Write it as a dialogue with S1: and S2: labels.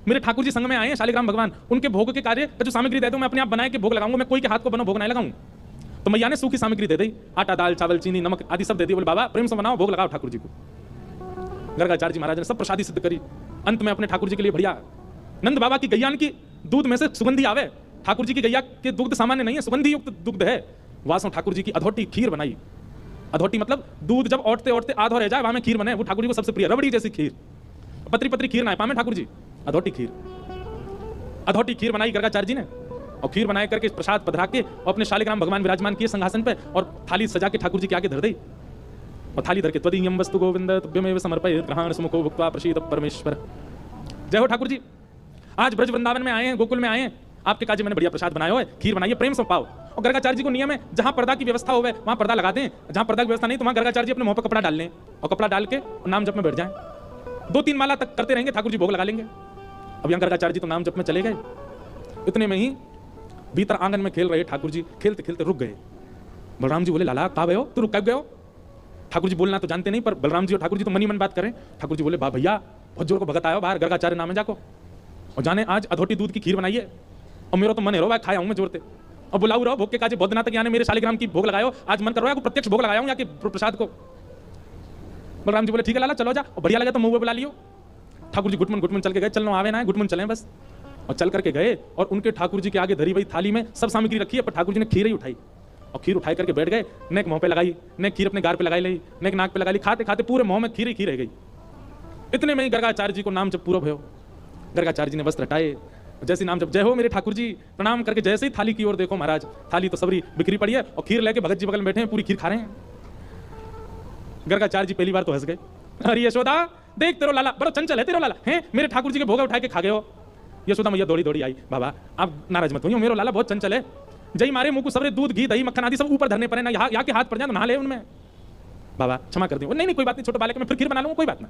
S1: मेरे ठाकुर जी संग में आए हैं शालिग्राम भगवान, उनके भोग के कार्य का जो सामग्री दे दो, मैं अपने आप बनाए के भोग लगाऊंगा, मैं कोई के हाथ को बनो भोग नहीं लगाऊं। तो मैया ने सूखी सामग्री दे दी, आटा दाल चावल चीनी नमक आदि सब दे दी। बोले बाबा प्रेम से बनाओ, भोग लगाओ ठाकुर जी को। गर्गाचार्य जी महाराज ने सब प्रसादी सिद्ध करी। अंत में अपने ठाकुर जी के लिए बढ़िया नंद बाबा की गैया की दूध में से सुगंधी आवे। ठाकुर जी की गैया के दुग्ध सामान्य नहीं है, सुगंधी युक्त दुग्ध है। वासों ठाकुर जी की अधोटी खीर बनाई। अधोटी मतलब दूध जब औटते औटते आधो रह जाए वहां में खीर बने, वो ठाकुर जी को सबसे प्रिय, रबड़ी जैसी खीर। पतरी पतरी खीर ना पामे ठाकुर जी, अधोटी खीर। अधोटी खीर बनाई गर्गाचार्य जी ने, और खीर बनाए करके प्रसाद पधरा के और अपने शालिग्राम भगवान विराजमान किए सिंहासन पे, और थाली सजा के ठाकुर जी के आगे धर दी। और थाली धर के त्वदीयम वस्तु गोविंद तुभ्यमेव समर्पयेत् ग्रहाण सुमुखो भुक्त्वा प्रसीद परमेश्वर। जय हो ठाकुर जी। आज ब्रज वृंदावन में आए हैं, गोकुल में आए हैं, आपके काज मैंने बढ़िया प्रसाद बनाया है, खीर बनाइए, प्रेम से पाओ। और गर्गाचार्य जी को नियम है जहां पर्दा की व्यवस्था होवे वहां पर्दा लगा दें, जहां पर्दा की व्यवस्था नहीं तो वहां गर्गाचार्य जी अपने मुंह पर कपड़ा डाल लें और कपड़ा डाल के नाम जप में बैठ जाएं। 2-3 माला तक करते रहेंगे, ठाकुर जी भोग लगा लेंगे। अब यहाँ गर्गाचार्य जी तो नाम जप में चले गए। इतने में ही भीतर आंगन में खेल रहे ठाकुर जी खेलते खेलते रुक गए। बलराम जी बोले लाला कहाँ गए हो, तू रुक कब गए हो? ठाकुर जी बोलना तो जानते नहीं, पर बलराम जी और ठाकुर जी तो मनी मन बात करें। ठाकुर जी बोले बा भैया बहुत जोर को भगत आयो बाहर, गर्गाचार्य नाम है जाको, और जाने आज अधोटी दूध की खीर बनाइए, और मेरा तो मन है रो भाई खाया हूं मैं जोरते, और बुलाऊ रहो भोग के काजे बहुत दिना तक यानी मेरे शालिग्राम की भोग लगायो, आज मन कर रहा है प्रत्यक्ष भोग लगाया हूं या कि प्रसाद को। बलराम जी बोले ठीक है लाला चलो जा, और बढ़िया लगे तो मुंह बुला लियो। ठाकुर जी घुटमन चल के गए, चलना आवे ना है घुटमन चले बस, और चल करके गए और उनके ठाकुर जी के आगे धरी हुई थाली में सब सामग्री रखी है, पर ठाकुर जी ने खीर ही उठाई और खीर उठाई करके बैठ गए। नेक मुंह पे लगाई, नेक खीर अपने गार पे लगाई ली, नेक नाक पे लगा ली, खाते खाते पूरे मुंह में खीर ही खीर रह गई। इतने में ही गर्गाचार्य जी को नाम जब पूरा भयो, गर्गाचार्य जी ने वस्त्र हटाए, जैसे नाम जब जय हो मेरे ठाकुर जी प्रणाम करके जैसे ही थाली की ओर देखो महाराज, थाली तो सबरी बिखरी पड़ी है और खीर लेके भगत जी बगल में बैठे हैं, पूरी खीर खा रहे हैं। गर्गाचार्य जी पहली बार तो हंस गए, अरे यशोदा देख तेरो लाला बड़ा चंचल है, तेरो लाला है मेरे ठाकुर जी के भोग उठा के खा गए हो। यशोदा मैया दौड़ी दौड़ी आई, बाबा आप नाराज मत होइए, मेरा लाला बहुत चंचल है, जय मारे मुंह को सबरे दूध घी दही मक्खन आदि सब ऊपर धरने पड़े ना, यहाँ के हाथ पड़ जाए तो नहा ले उनमें, बाबा क्षमा कर दियो। नहीं नहीं कोई बात नहीं, छोटे बालक में फिर खीर बना लूंगा, कोई बात ना।